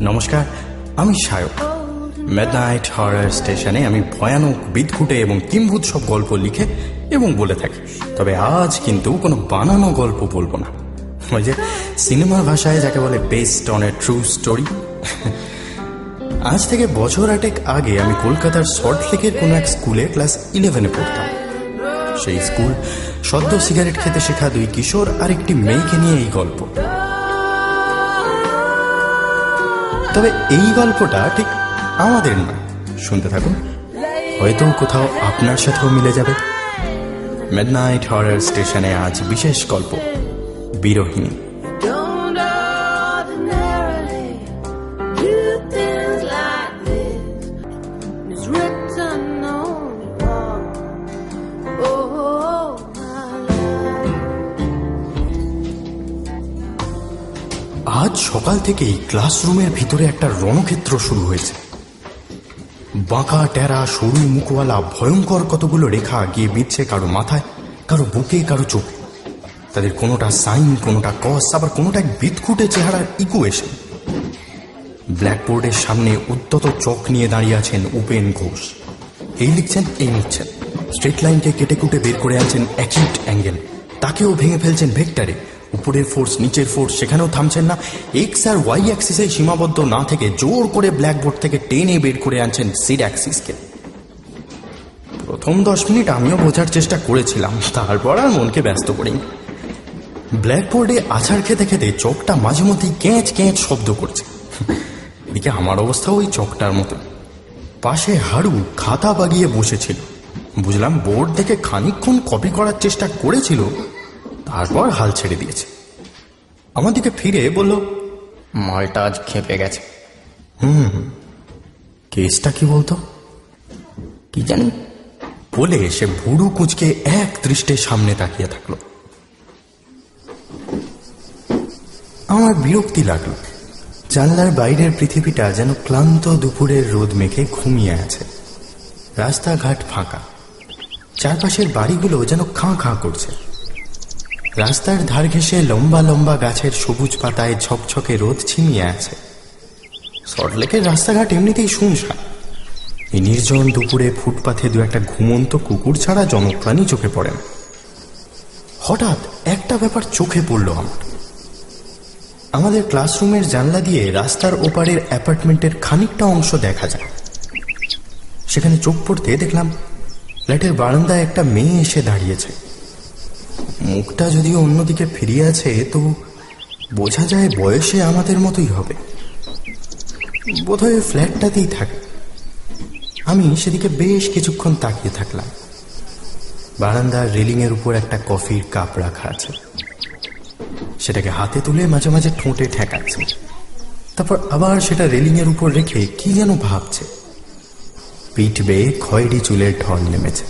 নমস্কার, আমি Sayak. Midnight horror স্টেশনে আমি ভয়ানক, বিদঘুটে এবং কিম্ভূত সব গল্প লিখে এবং বলে থাকি। তবে আজ কিন্তু কোনো বানানো গল্প বলবো না, ওই যে সিনেমার ভাষায় যাকে বলে based on a true story. আজ থেকে বছর 8 আগে আমি কলকাতার সল্টলেকের কোনো এক স্কুলে ক্লাস 11-এ পড়তাম। সেই স্কুল সদ্য সিগারেট খেতে শেখা 2 কিশোর আর একটি মেয়েকে নিয়ে এই গল্প। তবে এই গল্পটা ঠিক আমাদের না, শুনতে থাকুন, হয়তো কোথাও আপনার সাথেও মিলে যাবে। মিডনাইট হরর স্টেশনে আজ বিশেষ গল্প, বিরোহিনী। আজ সকাল থেকেই ক্লাসরুমের ভিতরে একটা রণক্ষেত্র শুরু হয়েছে। বাঁকা টেরা সরু মুখওয়ালা ভয়ঙ্কর কতগুলো রেখা গিয়ে বিঁধছে কারো মাথায়, কারো বুকে, কারো চোখে। তাদের কোনোটা সাইন, কোনোটা কস, আবার কোনোটা এক বিদঘুটে চেহারার ইকুয়েশন। ব্ল্যাকবোর্ডের সামনে উদ্যত চোখ নিয়ে দাঁড়িয়ে আছেন উপেন ঘোষ। এই লিখছেন, এই মুছছেন, স্ট্রেট লাইনকে কেটে কুটে বের করে আনছেন অ্যাকিউট অ্যাঙ্গেল, তাকেও ভেঙে ফেলছেন ভেক্টরে। উপরের ফোর্স, নিচের ফোর্স, সেখানেও থামছেন না। এক্স আর ওয়াই অ্যাক্সিসে সীমাবদ্ধ না থেকে জোর করে ব্ল্যাকবোর্ড থেকে টেনে বের করে আনছেন জেড অ্যাক্সিসকে। প্রথম 10 মিনিট আমিও বোঝার চেষ্টা করেছিলাম, তারপর আর মনকে ব্যস্ত করি। ব্ল্যাকবোর্ডে আছাড় খেতে খেতে চকটা মাঝে মধ্যেই ক্যাঁচ ক্যাঁচ শব্দ করছে। এদিকে আমার অবস্থা ওই চকটার মতো। পাশে হাড়ু খাতা বাগিয়ে বসেছিল। বুঝলাম বোর্ড দেখে খানিকক্ষণ কপি করার চেষ্টা করেছিল, তারপর হাল ছেড়ে দিয়েছে। আমার দিকে ফিরে বলল, মালটা আজ খেপে গেছে। কেসটা কি বলতো? কি জানি বলে সে ভুরু কুঁচকে এক দৃষ্টে সামনে তাকিয়ে থাকলো। আমার বিরক্তি লাগলো। জানলার বাইরের পৃথিবীটা যেন ক্লান্ত দুপুরের রোদ মেখে ঘুমিয়ে আছে। রাস্তাঘাট ফাঁকা, চারপাশের বাড়িগুলো যেন খাঁ খাঁ করছে। রাস্তার ধার ঘেঁষে লম্বা লম্বা গাছের সবুজ পাতায় ঝকঝকে রোদ ছিমিয়ে আছে। সল্টলেকের রাস্তাঘাট এমনিতেই শুনশান। এই নির্জন দুপুরে ফুটপাথে 2-1 ঘুমন্ত কুকুর ছাড়া জনপ্রাণী চোখে পড়ে না। হঠাৎ একটা ব্যাপার চোখে পড়ল আমার। আমাদের ক্লাসরুমের জানলা দিয়ে রাস্তার ওপারের অ্যাপার্টমেন্টের খানিকটা অংশ দেখা যায়। সেখানে চোখ পড়তে দেখলাম ফ্ল্যাটের বারান্দায় একটা মেয়ে এসে দাঁড়িয়েছে। মুখটা যদিও অন্যদিকে ফিরিয়ে আছে, তো বোঝা যায় বয়সে আমাদের মতোই হবে। বোধহয় ফ্ল্যাটটাতেই থাকে। আমি সেদিকে বেশ কিছুক্ষণ তাকিয়ে থাকলাম। বারান্দার রেলিংয়ের উপর একটা কফির কাপ রাখা আছে। সেটাকে হাতে তুলে মাঝে মাঝে ঠোঁটে ঠেকাচ্ছে, তারপর আবার সেটা রেলিংয়ের উপর রেখে কি যেন ভাবছে। পিঠ বেয়ে খয়েরি চুলের ঢল নেমেছে।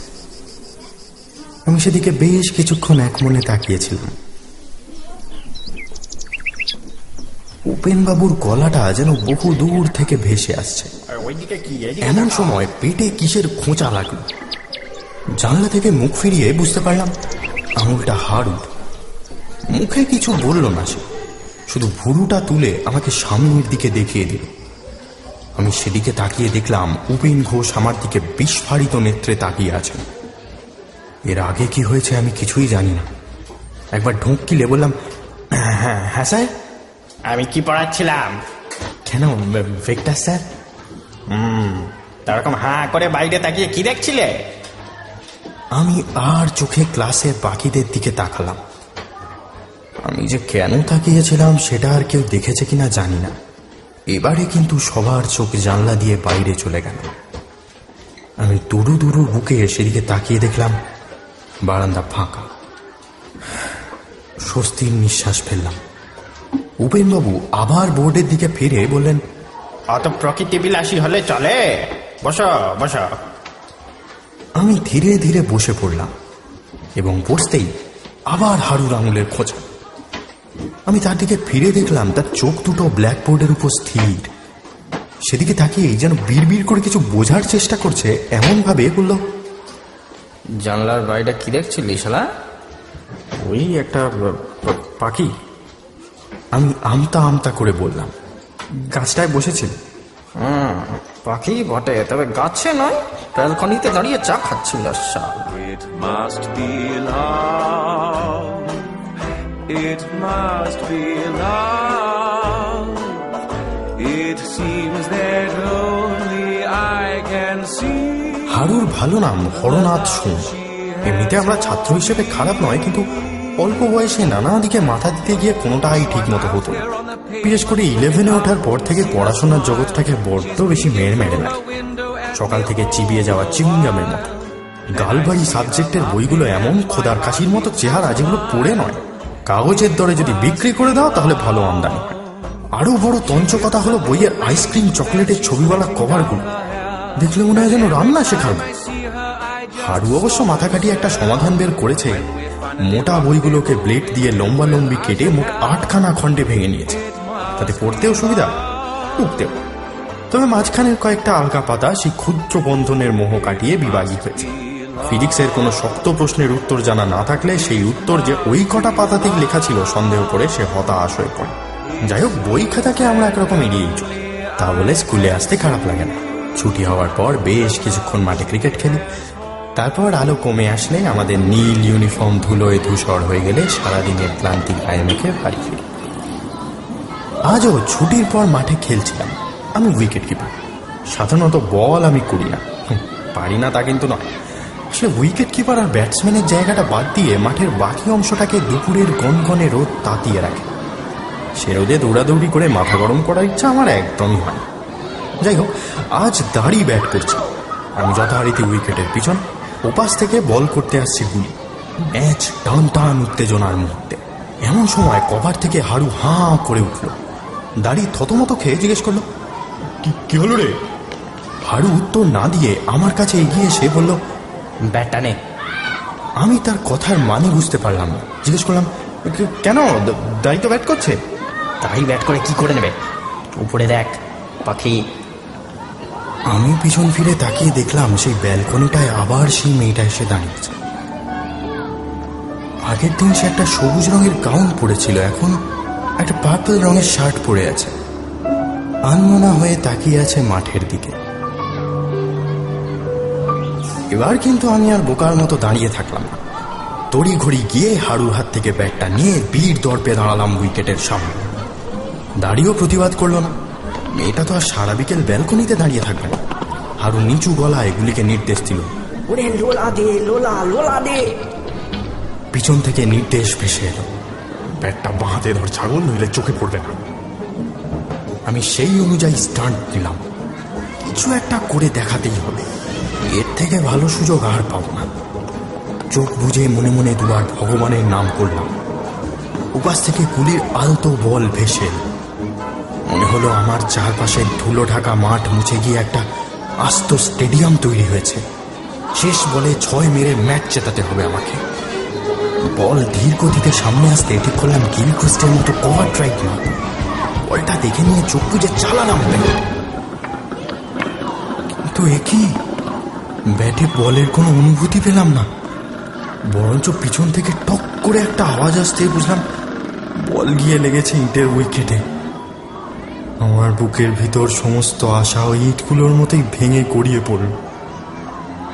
আমি সেদিকে বেশ কিছুক্ষণ এক মনে তাকিয়েছিলাম। উপেনবাবুর গলাটা যেন বহু দূর থেকে ভেসে আসছে। এমন সময় পেটে কিসের খোঁচা লাগলো। জানলা থেকে মুখ ফিরিয়ে বুঝতে পারলাম আঙুলটা হাড়ুর। মুখে কিছু বলল না সে, শুধু ভুরুটা তুলে আমাকে সামনের দিকে দেখিয়ে দিল। আমি সেদিকে তাকিয়ে দেখলাম উপেন ঘোষ আমার দিকে বিস্ফারিত নেত্রে তাকিয়ে আছেন। এর আগে কি হয়েছে আমি কিছুই জানি না। একবার ঢোক গিলে বললাম, হ্যাঁ স্যার। আমি কি পড়াচ্ছিলাম? কেন, ভেক্টর স্যার। তারকম হাঁ করে বাইরে তাকিয়ে কি দেখছিলে? আমি আর চোখে ক্লাসের বাকিদের দিকে তাকালাম। আমি যে কেন তাকিয়েছিলাম সেটা আর কেউ দেখেছে কিনা জানি না। এবারে কিন্তু সবার চোখ জানলা দিয়ে বাইরে চলে গেল। আমি দুরু দুরু বুকে সেদিকে তাকিয়ে দেখলাম বারান্দা ফাঁকা। স্বস্তির নিঃশ্বাস ফেললাম। উপেনবাবু আবার বোর্ডের দিকে ফিরে বললেন, অত প্রকৃতি বিলাসী হলে চলে, বসো বসো। আমি ধীরে ধীরে বসে পড়লাম এবং বসতেই আবার হাড়ুর আঙুলের খোঁচা। আমি তার দিকে ফিরে দেখলাম তার চোখ দুটো ব্ল্যাকবোর্ডের উপর স্থির। সেদিকে তাকিয়ে যেন বিড়বিড় করে কিছু বোঝার চেষ্টা করছে, এমন ভাবে বলল, জানলার বাইরে কি দেখছিলি শালা? ওই একটা পাখি। আমি আমতা আমতা করে বললাম, গাছটায় বসেছিল। পাখি বটে, তবে গাছে নয়, ব্যালকনিতে দাঁড়িয়ে চা খাচ্ছিল। শাল। It must be love. It must be love. It seems that only I can see. হারুর ভালো নাম হরনাথ সোম। এমনিতে আমরা ছাত্র হিসেবে খারাপ নয়, কিন্তু অল্প বয়সে নানা দিকে মাথা দিতে গিয়ে কোনোটাই ঠিক মতো হতো না। বিশেষ করে 11-এ ওঠার পর থেকে পড়াশোনার জগৎটাকে বড্ড বেশি মেরে মেরে লাগে। সকাল থেকে চিবিয়ে যাওয়া চিংগামের মতো গালবাড়ি সাবজেক্টের বইগুলো এমন খোদার কাশির মতো চেহারা, যেগুলো পড়ে নয়, কাগজের দরে যদি বিক্রি করে দাও তাহলে ভালো আমদানি হয়। আরো বড় তঞ্চ কথা হলো বইয়ের আইসক্রিম চকলেটের ছবিওয়ালা কভারগুলো দেখলে মনে হয় যেন রান্না শেখার। হারু অবশ্য মাথা কাটিয়ে একটা সমাধান বের করেছে। মোটা বইগুলোকে ব্লেড দিয়ে লম্বা লম্বি কেটে মোট 8খানা খণ্ডে ভেঙে নিয়েছে, তাতে পড়তেও সুবিধা, টুকতেও। তবে মাঝখানের কয়েকটা আলগা পাতা সেই ক্ষুদ্র বন্ধনের মোহ কাটিয়ে বিভাগী হয়েছে। ফিজিক্সের কোনো শক্ত প্রশ্নের উত্তর জানা না থাকলে সেই উত্তর যে ওই কটা পাতাতেই লেখা ছিল সন্দেহ করে সে হতাশ হয়ে পড়ে। যাই হোক, বই খাতাকে আমরা একরকম এড়িয়েই চলি। তা বলে স্কুলে আসতে খারাপ লাগে না। ছুটি হওয়ার পর বেশ কিছুক্ষণ মাঠে ক্রিকেট খেলি। তারপর আলো কমে আসলে আমাদের নীল ইউনিফর্ম ধুলোয় ধূসর হয়ে গেলে সারাদিনের ক্লান্তি গায়ে মেখে বাড়ি ফিরি। আজও ছুটির পর মাঠে খেলছিলাম। আমি উইকেট কিপার। সাধারণত বল আমি করি না, পারি না তা কিন্তু নয়। আসলে উইকেট কিপার আর ব্যাটসম্যানের জায়গাটা বাদ দিয়ে মাঠের বাকি অংশটাকে দুপুরের গনগনে রোদ তাতিয়ে রাখে। সে রোদে দৌড়াদৌড়ি করে মাথা গরম করার ইচ্ছা আমার একদমই হয়। যাই হোক, আজ দাঁড়িয়ে ব্যাট করছি। আমি যথারীতি উইকেটের পিছন, ওপাশ থেকে বল করতে আসছি গুলি। ম্যাচ টান টান উত্তেজনার মুহূর্তে এমন সময় কভার থেকে হারু হাঁ করে উঠল। দাঁড়িয়ে থতমত খেয়ে জিজ্ঞেস করলো, কি হলো রে? হারু উত্তর না দিয়ে আমার কাছে এগিয়ে এসে বলল, ব্যাটটা নে। আমি তার কথার মানে বুঝতে পারলাম না। জিজ্ঞেস করলাম, কেন? দাঁড়িয়ে তো ব্যাট করছে। তাই ব্যাট করে কি করে নেবে? উপরে দেখ পাখি। আমি পিছন ফিরে তাকিয়ে দেখলাম সেই ব্যালকনিটায় আবার সেই মেয়েটা এসে দাঁড়িয়েছে। আগের দিন সে একটা সবুজ রঙের গাউন পরেছিল, এখন একটা পার্পল রঙের শার্ট পরে আছে। আনমনা হয়ে তাকিয়ে আছে মাঠের দিকে। এবার কিন্তু আমি আর বোকার মতো দাঁড়িয়ে থাকলাম না। তড়ি ঘড়ি গিয়ে হারুর হাত থেকে ব্যাটটা নিয়ে বীর দর্পে দাঁড়ালাম উইকেটের সামনে। দাঁড়িয়েও প্রতিবাদ করলো না। মেয়েটা তো আর সারা বিকেল ব্যালকনিতে দাঁড়িয়ে থাকবে না। হারু নিচু গলায় এগুলিকে নির্দেশ দিল, ওরে লোলা দে, লোলা দে। পিছন থেকে নির্দেশ ভেসে এলো, ব্যাটটা বাঁহাতে ধর ছাগল, নইলে চোখে পড়বে না। আমি সেই অনুযায়ী স্টান্ট নিলাম। কিছু একটা করে দেখাতেই হবে, এর থেকে ভালো সুযোগ আর পাবো না। চোখ বুঝে মনে মনে দুবার ভগবানের নাম করলাম। উপাস থেকে গুলির আলতো বল ভেসে এলো। মনে হলো আমার চারপাশে ধুলো ঢাকা মাঠ মুছে গিয়ে একটা আস্ত স্টেডিয়াম তৈরি হয়েছে। শেষ বলে 6 মেরে ম্যাচ জেতাতে হবে আমাকে। বল ধীর গতিতে সামনে আসতে ঠিক করলাম গিলক্রিস্টের মতো কভার ড্রাইভ না। বলটা দেখে নিয়ে চোখ বুঝে চালালাম ব্যাট। কিন্তু একই ব্যাটে বলের কোনো অনুভূতি পেলাম না, বরঞ্চ পিছন থেকে টক করে একটা আওয়াজ আসতে বুঝলাম বল গিয়ে লেগেছে ইটের উইকেটে। আমার বুকের ভিতর সমস্ত আশা ওই ইটগুলোর মতোই ভেঙে গড়িয়ে পড়ল।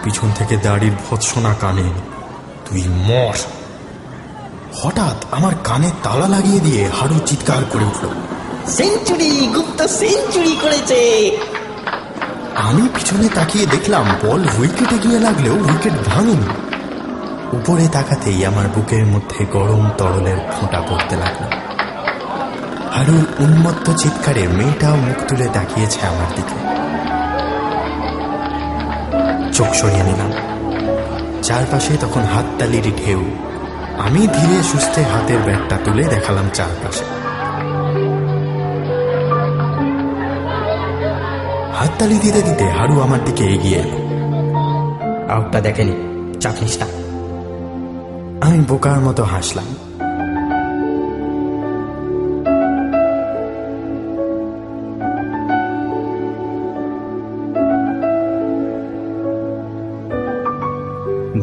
পিছন থেকে দাড়ির ভৎসনা কানে, তুই মর। হঠাৎ আমার কানে তালা লাগিয়ে দিয়ে হারু চিৎকার করে উঠল, সেঞ্চুরি! গুপ্ত সেঞ্চুরি করেছে। আমি পিছনে তাকিয়ে দেখলাম বল উইকেটে গিয়ে লাগলেও উইকেট ভাঙেনি। উপরে তাকাতেই আমার বুকের মধ্যে গরম তরলের ফোঁটা পড়তে লাগলো। হারুর উন্মত্ত চিৎকারে মেয়েটাও মুখ তুলে তাকিয়েছে আমার দিকে। চোখ সরিয়ে নিলাম। চারপাশে তখন হাততালির ঢেউ। আমি ধীরে সুস্থে হাতের ব্যাটটা তুলে দেখালাম চারপাশে। হাততালি দিতে দিতে হারু আমার দিকে এগিয়ে এলো। আউটটা দেখেনি, চাপ নিস না। আমি বোকার মতো হাসলাম।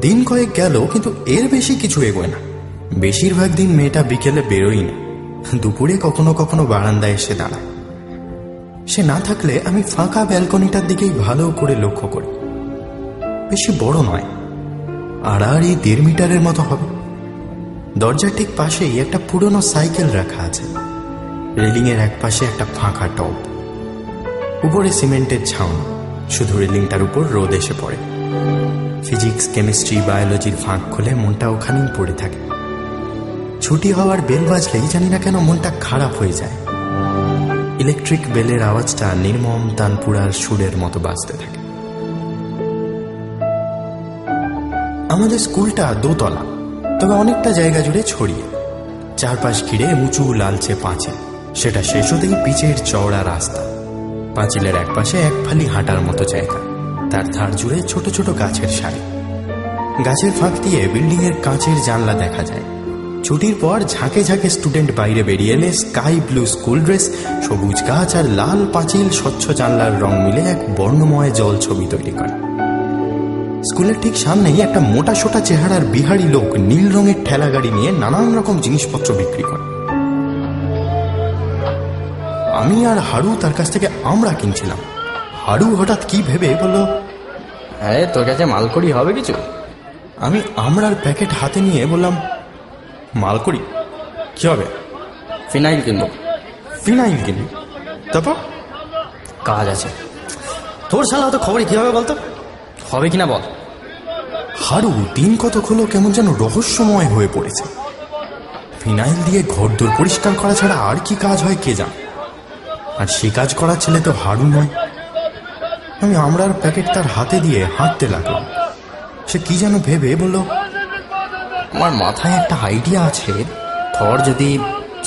দিন কয়েক গেল, কিন্তু এর বেশি কিছু এগোয় না। বেশিরভাগ দিন মেয়েটা বিকেলে বেরোই না। দুপুরে কখনো কখনো বারান্দায় এসে দাঁড়ায়। সে না থাকলে আমি ফাঁকা ব্যালকনিটার দিকেই ভালো করে লক্ষ্য করি। বেশি বড় নয়, আড়াআড়ি 1.5 মিটারের মতো হবে। দরজার ঠিক পাশেই একটা পুরনো সাইকেল রাখা আছে। রেলিংয়ের এক পাশে একটা ফাঁকা টব, উপরে সিমেন্টের ছাউনি, শুধু রেলিংটার উপর রোদ এসে পড়ে। ফিজিক্স, কেমিস্ট্রি, বায়োলজির ফাঁক খুলে মনটা ওখানেই পড়ে থাকে। ছুটি হওয়ার বেল বাজলেই জানি না কেন মনটা খারাপ হয়ে যায়। ইলেকট্রিক বেলের আওয়াজটা নির্মম তানপুরার সুরের মতো বাজতে থাকে। আমাদের স্কুলটা দোতলা, তবে অনেকটা জায়গা জুড়ে ছড়িয়ে। চারপাশ ঘিরে উঁচু লালচে পাঁচিল, সেটা শেষ হতেই পিচের চওড়া রাস্তা। পাঁচিলের এক পাশে এক ফালি হাঁটার মতো জায়গা, তার ধার জুড়ে ছোট ছোট গাছের সারি। গাছের ফাঁক দিয়ে বিল্ডিংয়ের কাঁচের জানলা দেখা যায়। ছুটির পর ঝাঁকে ঝাঁকে স্টুডেন্ট বাইরে বেরিয়ে এলে স্কাই ব্লু স্কুল ড্রেস, সবুজ গাছ আর লাল পাঁচিল, স্বচ্ছ জানলার রং মিলে এক বর্ণময় জল ছবি তৈরি করে। স্কুলের ঠিক সামনেই একটা মোটা সোটা চেহারার বিহারি লোক নীল রঙের ঠেলা গাড়ি নিয়ে নানান রকম জিনিসপত্র বিক্রি করে। আমি আর হারু তার কাছ থেকে আমরা কিনছিলাম। হারু হঠাৎ কি ভেবে বলল, হ্যাঁ, তোর কাছে মালকড়ি হবে কিছু? আমি আমরার প্যাকেট হাতে নিয়ে বললাম, মালকড়ি কি হবে? ফিনাইল কিনবো। ফিনাইল কিনবি? তারপর? কাজ আছে। তোর শালা তো খবরই কি হবে বলতো? হবে কিনা বল। হারু দিন কতক হলো কেমন যেন রহস্যময় হয়ে পড়েছে। ফিনাইল দিয়ে ঘরদোর পরিষ্কার করা ছাড়া আর কি কাজ হয় কে জানে। আর সে কাজ করার ছেলে তো হারু নয়। আমি আমরার প্যাকেট তার হাতে দিয়ে হাঁটতে লাগলাম। সে কি যেন ভেবে বলল, আমার মাথায় একটা আইডিয়া আছে। থর যদি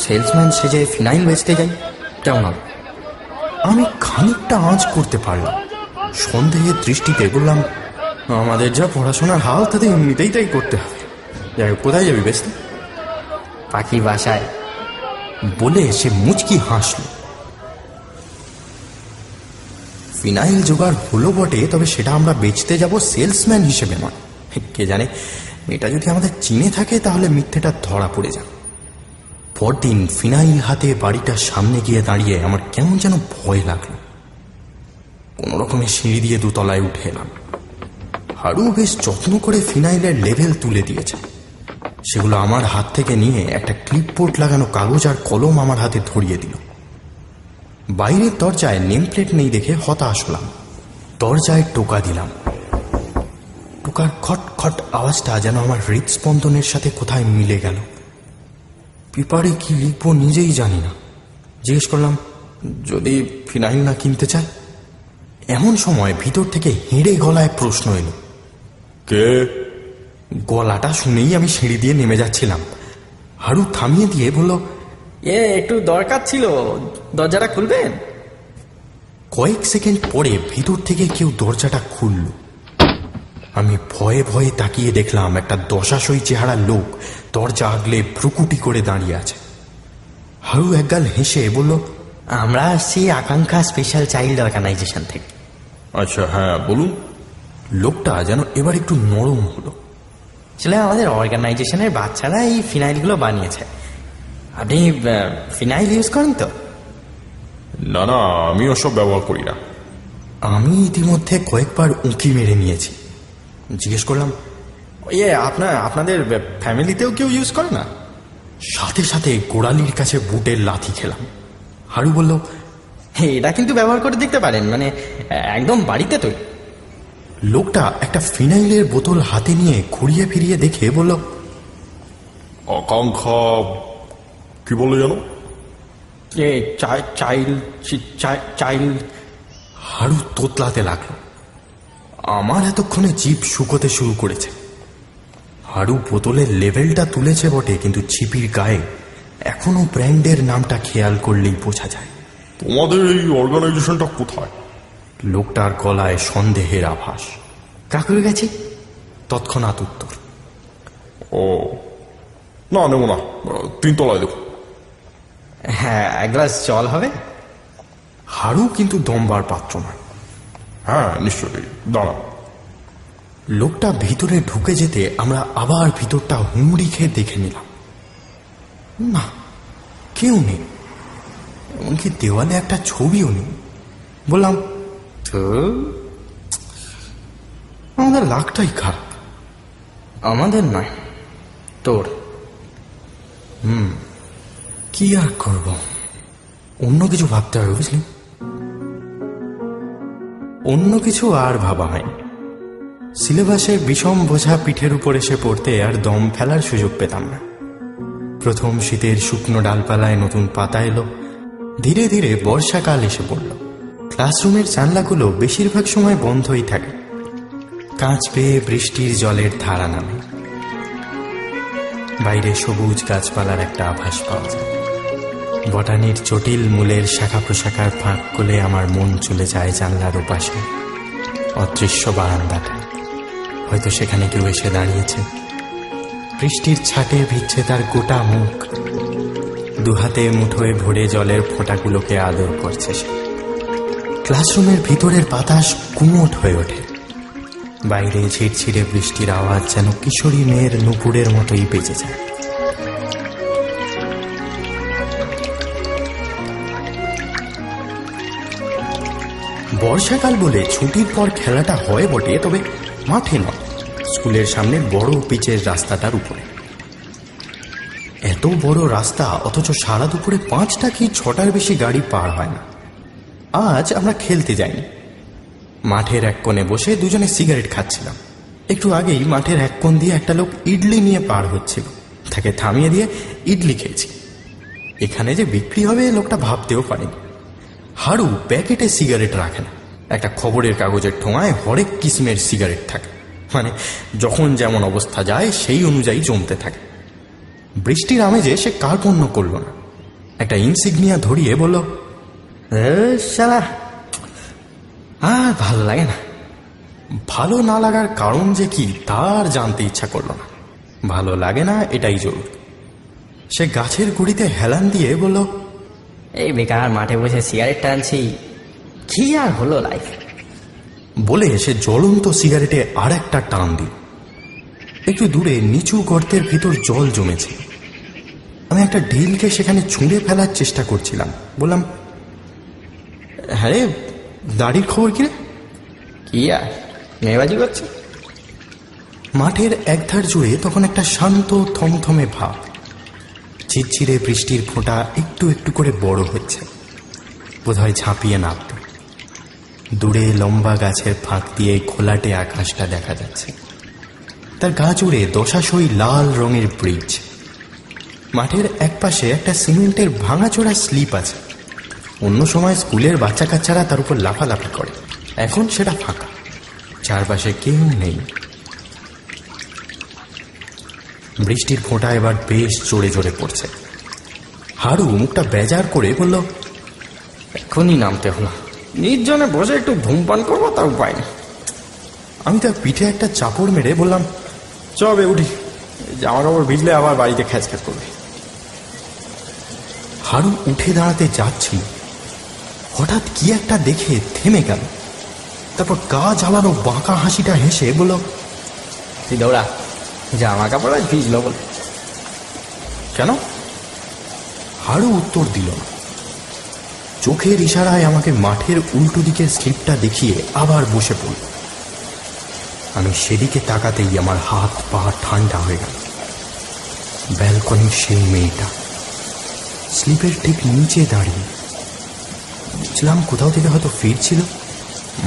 সেলসম্যান সেজে ফিনাইল বেচতে যাই কেমন হবে? আমি খানিকটা আঁচ করতে পারলাম। সন্দেহের দৃষ্টিতে বললাম, আমাদের যা পড়াশোনার হাল তাতে এমনিতেই তাই করতে হবে। যাই হোক, কোথায় যাবি বেচতে? পাখির বাসায়। বলে সে মুচকি হাসল। ফিনাইল জোগাড় হলো বটে, তবে সেটা আমরা বেচতে যাব সেলসম্যান হিসেবে নয়। কে জানে, এটা যদি আমাদের চিনে থাকে তাহলে মিথ্যেটা ধরা পড়ে যাবে। পরদিন ফিনাইল হাতে বাড়িটার সামনে গিয়ে দাঁড়িয়ে আমার কেমন যেন ভয় লাগলো। কোনো রকমে সিঁড়ি দিয়ে 2 তলায় উঠে এলাম। হারু বেশ যত্ন করে ফিনাইলের লেভেল তুলে দিয়েছে। সেগুলো আমার হাত থেকে নিয়ে একটা ক্লিপবোর্ড লাগানো কাগজ আর কলম আমার হাতে ধরিয়ে দিল। বাইরের দরজায় নেম প্লেট নেই দেখে হতাশ হলাম। দরজায় টোকা দিলাম। টোকার খট খট আওয়াজটা যেন আমার হৃদস্পন্দনের সাথে কোথায় মিলে গেল। পেপারে কি লিখবো নিজেই জানি না। জিজ্ঞেস করলাম, যদি ফিনাইল না কিনতে চায়? এমন সময় ভিতর থেকে হেঁড়ে গলায় প্রশ্ন এলো, কে? গলাটা শুনেই আমি সিঁড়ি দিয়ে নেমে যাচ্ছিলাম। হারু থামিয়ে দিয়ে বলল, একটু দরকার ছিল, দরজাটা খুলবেন? কয়েক সেকেন্ড পরে ভিতর থেকে কেউ দরজাটা খুলল। আমি ভয়ে ভয়ে তাকিয়ে দেখলাম একটা দশাশই চেহারার লোক দরজা আগলে ভ্রুকুটি করে দাঁড়িয়ে আছে। হারু একগাল হেসে বলল, আমরা আসছি আকাঙ্ক্ষা স্পেশাল চাইল্ড অর্গানাইজেশন থেকে। আচ্ছা, হ্যাঁ বলুন। লোকটা যেন এবার একটু নরম হলো। আসলে আমাদের অর্গানাইজেশনের বাচ্চারা এই ফিনাইলগুলো বানিয়েছে। আপনি ফিনাইল ইউজ করেন তো? না না, আমি ওসব ব্যবহার করি না। আমি ইতিমধ্যে কয়েকবার উঁকি মেরে নিয়েছি। জিজ্ঞেস করলাম, আপনাদের ফ্যামিলিতেও কেউ ইউজ করে না? সাথে সাথে গোড়ালির কাছে বুটের লাথি খেলাম। হারু বলল, এটা কিন্তু ব্যবহার করে দেখতে পারেন, মানে একদম বাড়িতে তো। লোকটা একটা ফিনাইলের বোতল হাতে নিয়ে ঘুরিয়ে ফিরিয়ে দেখে বলল, আকাঙ্ক্ষা কি বলে জানো? চাইল্ড। হারু তোতলাতে লাগলো। আমার এতক্ষণে জিভ শুকোতে শুরু করেছে। হারু বোতলের লেভেলটা তুলেছে বটে, কিন্তু ছিপির গায়ে এখনো ব্র্যান্ডের নামটা খেয়াল করলেই বোঝা যায়। তোমাদের এই অর্গানাইজেশনটা কোথায়? লোকটার গলায় সন্দেহের আভাস। কাকুর কাছে। তৎক্ষণাৎ উত্তর, ও না, নেব না, 3 তলায় দেবো। হ্যাঁ, এক গ্লাস জল হবে? হারু কিন্তু দমবার পাত্র নয়। হ্যাঁ নিশ্চয়ই, দাঁড়া। লোকটা ভিতরে ঢুকে যেতে আমরা আবার ভিতরটা হুমড়ি খেয়ে দেখে নিলাম। না, কেউ নেই, এমনকি দেওয়ালে একটা ছবিও নেই। বললাম, তো আমাদের লাকটাই খারাপ। আমাদের নয়, তোর। কি আর করব, অন্য কিছু ভাবতে হবে, বুঝলি? অন্য কিছু আর ভাবা হয়নি। সিলেবাসের বিষম বোঝা পিঠের উপর এসে পড়তে আর দম ফেলার সুযোগ পেতাম না। প্রথম শীতের শুকনো ডালপালায় নতুন পাতা এলো, ধীরে ধীরে বর্ষাকাল এসে পড়ল। ক্লাসরুমের জানলাগুলো বেশিরভাগ সময় বন্ধই থাকে, কাঁচ পেয়ে বৃষ্টির জলের ধারা নামে। বাইরে সবুজ গাছপালার একটা আভাস পাওয়া যায়। বটানির জটিল মূলের শাখা প্রশাখার ফাঁক কোলে আমার মন চলে যায় জানলার ওপাশে, অদৃশ্য বারান্দাটায়। হয়তো সেখানে কেউ এসে দাঁড়িয়েছে, বৃষ্টির ছাটে ভিজছে তার গোটা মুখ, দুহাতে মুঠোয় ভরে জলের ফোঁটাগুলোকে আদর করছে সে। ক্লাসরুমের ভিতরের বাতাস কুমোট হয়ে ওঠে, বাইরে ঝিরঝিরে বৃষ্টির আওয়াজ যেন কিশোরী মেয়ের নুপুরের মতোই বেজে যায়। বর্ষাকাল বলে ছুটির পর খেলাটা হয় বটে, তবে মাঠে নয়, স্কুলের সামনে বড় পিচের রাস্তাটার উপরে। এত বড় রাস্তা, অথচ সারা দুপুরে 5টা কি 6টার বেশি গাড়ি পার হয় না। আজ আমরা খেলতে যাইনি, মাঠের এক কোণে বসে দুজনে সিগারেট খাচ্ছিলাম। একটু আগেই মাঠের এক কোণ দিয়ে একটা লোক ইডলি নিয়ে পার হচ্ছিল, তাকে থামিয়ে দিয়ে ইডলি খেয়েছি। এখানে যে বিক্রি হবে লোকটা ভাবতেও পারেনি। হাড়ু প্যাকেটে সিগারেট রাখে না, একটা খবরের কাগজের ঠোঙায় হরেক কিসিমের সিগারেট থাকে, মানে যখন যেমন অবস্থা যায় সেই অনুযায়ী জমতে থাকে। বৃষ্টির আমেজে সে কার্পণ্য করল না, একটা ইনসিগনিয়া ধরিয়ে বলল, শালা আর ভালো লাগে না। ভালো না লাগার কারণ যে কি তার জানতে ইচ্ছা করল না, ভালো লাগে না এটাই জরুরি। সে গাছের গুড়িতে হেলান দিয়ে বলল, এই বেকার মাঠে বসে সিগারেট টানছি, কি আর হলো লাইফ। বলে সে জ্বলন্ত সিগারেটে আর একটা টান দিল। একটু দূরে নিচু গর্তের ভিতর জল জমেছে। আমি একটা ঢিলকে সেখানে ছুঁড়ে ফেলার চেষ্টা করছিলাম। বললাম, হ্যাঁ রে, দাড়ির খবর কি রে? কি আর মেয়েবাজি করছে? মাঠের একধার জুড়ে তখন একটা শান্ত থমথমে ভাব। ঝিরঝিরে বৃষ্টির ফোঁটা একটু একটু করে বড় হচ্ছে, বোধহয় ঝাঁপিয়ে নামত। দূরে লম্বা গাছের ফাঁক দিয়ে ঘোলাটে আকাশটা দেখা যাচ্ছে, তার গা জুড়ে দশাশই লাল রঙের ব্রিজ। মাঠের একপাশে একটা সিমেন্টের ভাঙাচোরা স্লিপ আছে। অন্য সময় স্কুলের বাচ্চা কাচ্চারা তার উপর লাফালাফি করে, এখন সেটা ফাঁকা, চারপাশে কেউ নেই। বৃষ্টির ফোঁটা এবার বেশ জোরে জোরে পড়ছে। হাড়ু মুখটা বেজার করে বলল, এখনই নামতে হলো, নির্জনে বসে একটু ধূমপান করবো তার উপায় নেই। আমি তার পিঠে একটা চাপড় মেরে বললাম, চবে উঠি, জামা কাপড় ভিজলে আবার বাড়িতে খ্যাচ খ্যাচ করবে। হাড়ু উঠে দাঁড়াতে যাচ্ছিল, হঠাৎ কি একটা দেখে থেমে গেল। তারপর গা জ্বালানো বাঁকা হাসিটা হেসে বলল, তুই দৌড়া, জামা কাপড় আজ ভিজলো বলে। কেন? হাড়ু উত্তর দিল না। চোখের ইশারায় আমাকে মাঠের উল্টো দিকের স্লিপটা দেখিয়ে আবার বসে পড়ল। আমি সেদিকে তাকাতেই আমার হাত পা ঠান্ডা হয়ে গেল। ব্যালকনির সেই মেয়েটা স্লিপের ঠিক নিচে দাঁড়িয়ে, বুঝলাম কোথাও থেকে হয়তো ফিরছিল।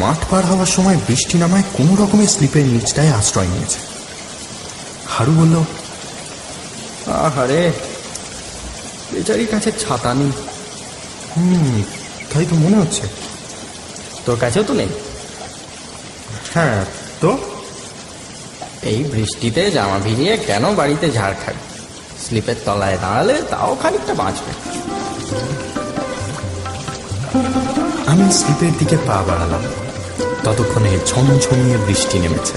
মাঠ পার হওয়ার সময় বৃষ্টি নামায় কোনো রকমের স্লিপের নিচটায় আশ্রয় নিয়েছে। হাড়ু বলল, আহারে, বেচারির কাছে ছাতা নেই। তাই তো মনে হচ্ছে। তোর কাছেও তো নেই? হ্যাঁ তো, এই বৃষ্টিতে জামা ভিজিয়ে কেন বাড়িতে ঝাড় খাবি? স্লিপের তলায় দাঁড়ালে তাও খানিকটা বাঁচবে। আমি স্লিপের দিকে পা বাড়ালাম। ততক্ষণে ঝমঝমিয়ে বৃষ্টি নেমেছে।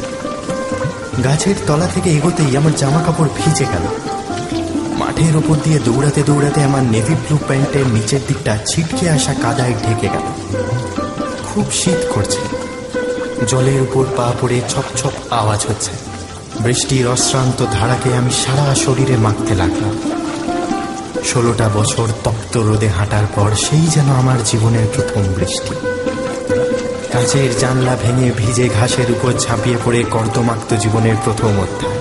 গাছের তলা থেকে এগোতেই আমার জামা কাপড় ভিজে গেল। মাঠের ওপর দিয়ে দৌড়াতে দৌড়াতে আমার নেভি ব্লু প্যান্টের নিচের দিকটা ছিটকে আসা কাদায় ঢেকে গেল। খুব শীত করছে, জলের উপর পা পড়ে ছপ ছপ আওয়াজ হচ্ছে। বৃষ্টির অশ্রান্ত ধারাকে আমি সারা শরীরে মাখতে লাগলাম। 16টা বছর তপ্ত রোদে হাঁটার পর সেই যেন আমার জীবনের প্রথম বৃষ্টি। কাঁচের জানলা ভেঙে ভিজে ঘাসের উপর ঝাঁপিয়ে পড়ে কর্দমাক্ত জীবনের প্রথম অধ্যায়।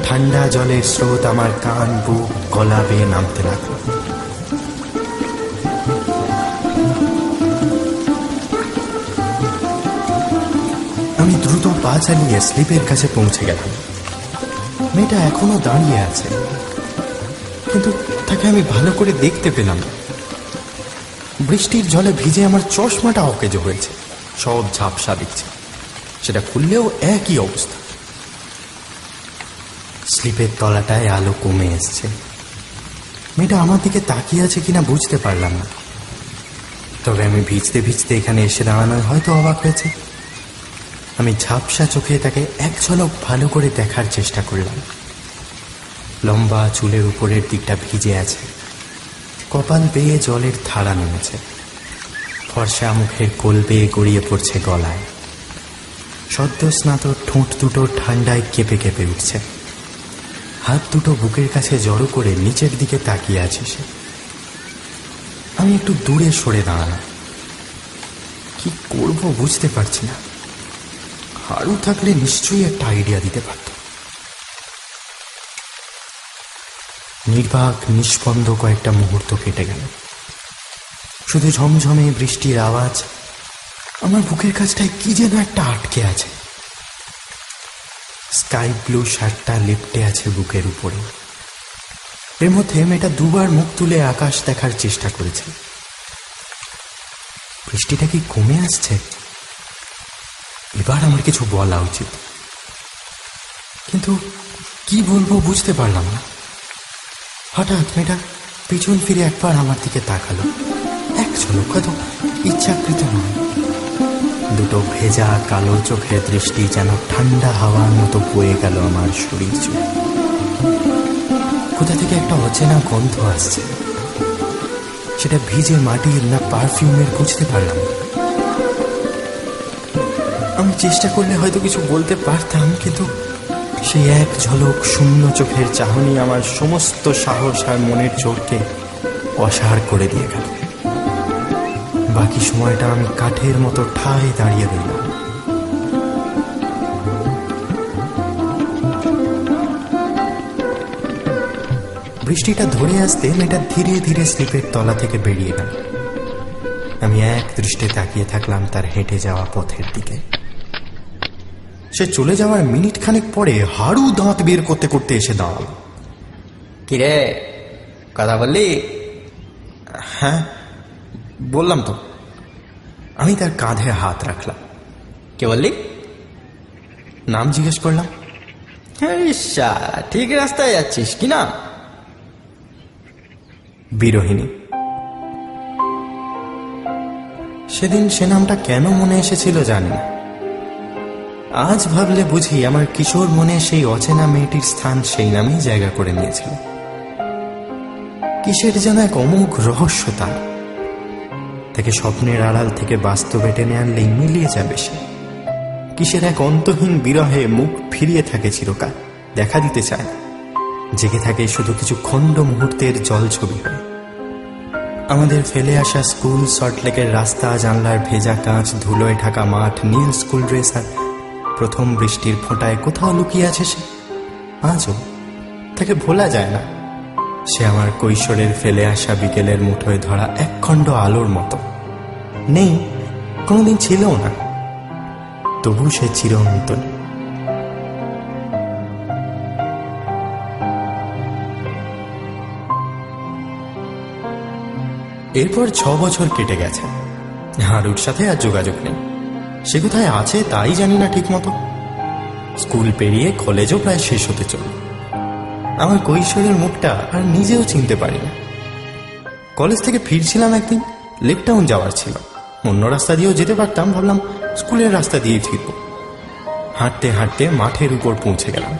ঠান্ডা জলের স্রোত আমার কান, বুক, গলা বেয়ে নামতে লাগলো। আমি দ্রুত পা চালিয়ে স্লিপের কাছে পৌঁছে গেলাম। মেয়েটা এখনো দাঁড়িয়ে আছে, কিন্তু তাকে আমি ভালো করে দেখতে পেলাম না। বৃষ্টির জলে ভিজে আমার চশমাটা অকেজো হয়েছে, সব ঝাপসা দিচ্ছে। সেটা খুললেও একই অবস্থা। স্লিপের তলাটায় আলো কমে এসছে। মেয়েটা আমার দিকে তাকিয়ে আছে কিনা বুঝতে পারলাম না, তবে আমি ভিজতে ভিজতে এখানে এসে দাঁড়ানোয় হয়তো অবাক হয়েছে। আমি ঝাপসা চোখে তাকে এক ঝলক ভালো করে দেখার চেষ্টা করলাম। লম্বা চুলের উপরের দিকটা ভিজে আছে, কপাল বেয়ে জলের ধারা নেমেছে, ফর্সা মুখের কোল বেয়ে গড়িয়ে পড়ছে গলায়। সদ্য স্নাত ঠোঁট দুটো ঠান্ডায় কেঁপে কেঁপে উঠছে। হাত দুটো বুকের কাছে জড়ো করে নিচের দিকে তাকিয়ে আছে সে। আমি একটু দূরে সরে দাঁড়ালাম। কি করব বুঝতে পারছি না। হারু থাকলে নিশ্চয়ই একটা আইডিয়া দিতে পারত। নির্বাক নিষ্পন্দ কয়েকটা মুহূর্ত কেটে গেল। শুধু ঝমঝমে বৃষ্টির আওয়াজ। আমার বুকের কাছটায় কি যেন একটা আটকে আছে। স্কাই ব্লু শার্টটা লেপ্টে আছে বুকের উপরে। এর মধ্যে মেয়েটা দুবার মুখ তুলে আকাশ দেখার চেষ্টা করেছে। বৃষ্টিটা কি কমে আসছে? এবার আমার কিছু বলা উচিত, কিন্তু কি বলবো বুঝতে পারলাম না। হঠাৎ মেয়েটা পিছন ফিরে একবার আমার দিকে তাকালো। এক ঝলক, হয়তো ইচ্ছাকৃত নয়। দুটো ভেজা কালো চোখের দৃষ্টি যেন ঠান্ডা হাওয়ার মতো বয়ে গেল আমার শরীর জুড়ে। কোথা থেকে একটা অচেনা গন্ধ আসছে। সেটা ভিজে মাটির না পারফিউমের বুঝতে পারলাম। আমি চেষ্টা করলে হয়তো কিছু বলতে পারতাম, কিন্তু সেই এক ঝলক শূন্য চোখের চাহনি আমার সমস্ত সাহস আর মনের জোরকে অসাড় করে দিয়ে গেল। বাকি সময়টা আমি কাঠের মতো ঠায় দাঁড়িয়ে রইলাম। বৃষ্টিটা ধরে আসতে মেয়েটা ধীরে ধীরে স্লিপের তলা থেকে বেরিয়ে গেল। আমি এক দৃষ্টে তাকিয়ে থাকলাম তার হেঁটে যাওয়া পথের দিকে। সে চলে যাওয়ার মিনিট খানেক পরে হাড়ু দাঁত বের করতে করতে এসে দাঁড়াল। কিরে, কথা বললি? হ্যাঁ, বললাম তো। আমি তার কাঁধে হাত রাখলাম। কে বললি? নাম জিজ্ঞেস করলাম। হ্যাঁ, ঠিক রাস্তায় যাচ্ছিস কি না? বিরোহিণী। সেদিন সে নামটা কেন মনে এসেছিল জানি না। আজ ভাবলে বুঝি আমার কিশোর মনে সেই অচেনা মেয়েটির স্থান সেই নামেই জায়গা করে নিয়েছিল। কিসের যেন এক অমোঘ রহস্য তার। তাকে স্বপ্নের আড়াল থেকে বাস্তবে টেনে আনলেই মিলিয়ে যাবে সে। কিসের এক অন্তহীন বিরহে মুখ ফিরিয়ে থাকে চিরকাল, দেখা দিতে চায় না। জেগে থাকে শুধু কিছু খণ্ড মুহূর্তের জল ছবি হয়ে। আমাদের ফেলে আসা স্কুল, সল্টলেকের রাস্তা, জানলার ভেজা কাঁচ, ধুলোয় ঢাকা মাঠ, নীল স্কুল ড্রেস আর প্রথম বৃষ্টির ফোঁটায় কোথাও লুকিয়ে আছে সে। আজও তাকে ভোলা যায় না। সে আমার কৈশোরের ফেলে আসা বিকেলের মুঠোয় ধরা একখণ্ড আলোর মতো। নেই, কোনোদিন ছিলও না, তবু সে চিরন্তন। এরপর 6 বছর কেটে গেছে। হারুর সাথে আর যোগাযোগ নেই। সে কোথায় আছে তাই জানি না ঠিক মতো। স্কুল পেরিয়ে কলেজও প্রায় শেষ হতে চলল। আমার কৈশোরের মুখটা আর নিজেও চিনতে পারি না। কলেজ থেকে ফিরছিলাম একদিন, লেক টাউন যাওয়ার ছিল। অন্য রাস্তা দিয়েও যেতে পারতাম, ভাবলাম স্কুলের রাস্তা দিয়েই ফিরব। হাঁটতে হাঁটতে মাঠের উপর পৌঁছে গেলাম।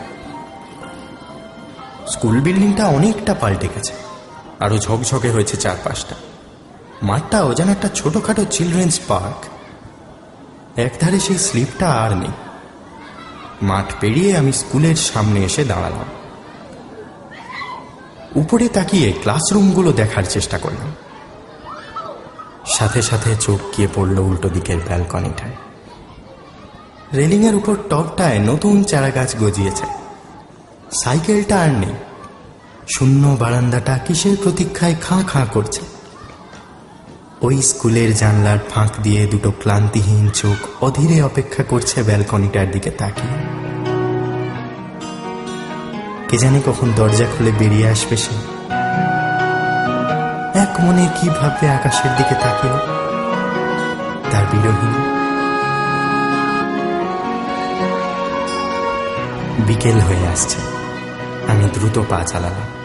স্কুল বিল্ডিংটা অনেকটা পাল্টে গেছে, আরো ঝকঝকে হয়েছে চারপাশটা। মাঠটাও যেন একটা ছোটখাটো চিলড্রেন্স পার্ক। একধারে সেই স্লিপটা আর নেই। মাঠ পেরিয়ে আমি স্কুলের সামনে এসে দাঁড়ালাম। উপরে তাকিয়ে ক্লাসরুমগুলো দেখার চেষ্টা করলাম। সাথে সাথে চোখ গিয়ে পড়ল উল্টো দিকের ব্যালকনিটায়। রেলিংয়ের উপর টবটায় নতুন চারা গাছ গজিয়েছে। সাইকেলটা আর নেই। শূন্য বারান্দাটা কিসের প্রতীক্ষায় খাঁ খাঁ করছে। ওই স্কুলের জানলার ফাঁক দিয়ে দুটো ক্লান্তিহীন চোখ অধীরে অপেক্ষা করছে ব্যালকনিটার দিকে তাকিয়ে। কে জানে কখন দরজা খুলে বেরিয়ে আসবে সে। এক মনে কি ভাববে আকাশের দিকে তাকিয়ে তার বিরহীন। বিকেল হয়ে আসছে। আমি দ্রুত পা চালালাম।